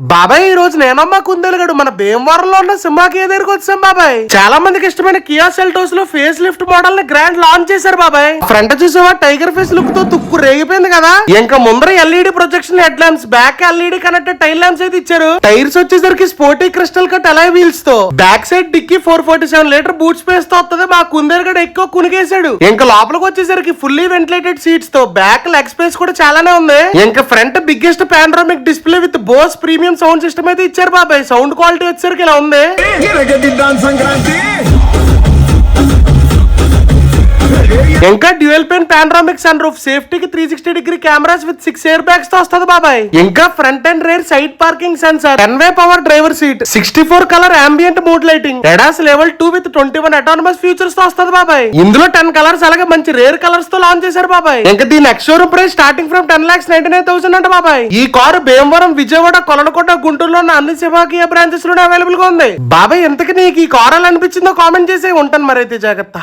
బాబాయ్ ఈ రోజు నేనమ్మా కుందేలుగడు మన భీమవరంలో ఉన్న సింహాకి దగ్గరికి వచ్చాం బాబాయ్. చాలా మందికి ఇష్టమైన కియా సెల్టోస్ లో ఫేస్ లిఫ్ట్ మోడల్ ని గ్రాండ్ లాంచ్ చేశారు బాబాయ్. ఫ్రంట్ చూసేవా టైగర్ ఫేస్ లుక్ తో తుక్కు రేగిపోయింది కదా. ఇంకా ముందర LED projection head lamps, back LED connected tail lamps అయితే ఇచ్చారు. టైర్స్ వచ్చేసరికి sporty crystal cut alloy wheels తో, back side dicky 447 litre boot space తో వస్తుంది. మా కుందేలుగడు ఎక్కువ కునికేశాడు. ఇంకా లోపలికి వచ్చేసరికి ఫుల్లీ వెంటిలేటెడ్ సీట్స్ తో బ్యాక్ లెగ్ స్పేస్ కూడా చాలానే ఉంది. ఇంకా front biggest panoramic display with Bose premium sound system అయితే ఇచ్చారు బాబాయ్. సౌండ్ క్వాలిటీ వచ్చేసరికి ఇలా ఉంది. ఇంకా dual pane panoramic sun roof, సేఫ్టీకి 360 degree cameras with 6 air bags తో వస్తుంది బాబాయ్. ఇంకా front and rear side parking sensor, 10-way power driver seat, 64 colour ambient mood lighting, ADAS level 2 with 21 autonomous features తో వస్తుంది బాబాయ్. ఇందులో 10 కలర్స్ అలాగే మంచి రేర్ కలర్స్ తో లాంచ్ చేశారు బాబాయ్. ఇంకా దీని ఎక్స్-షోరూమ్ ప్రైస్ స్టార్టింగ్ ఫ్రమ్ 10,99,000 అంట బాబాయ్. ఈ కారు భీమవరం, విజయవాడ, కొలనకోట, గుంటూరులో ఉన్న అన్ని సింహాకియా బ్రాంచెస్ లోనే అవైలబుల్ గా ఉంది బాబాయ్. ఎంతకి నీకు ఈ కారు ఎలా అనిపించిందో కామెంట్ చేసి ఉంటాను. మరి అయితే జాగ్రత్త.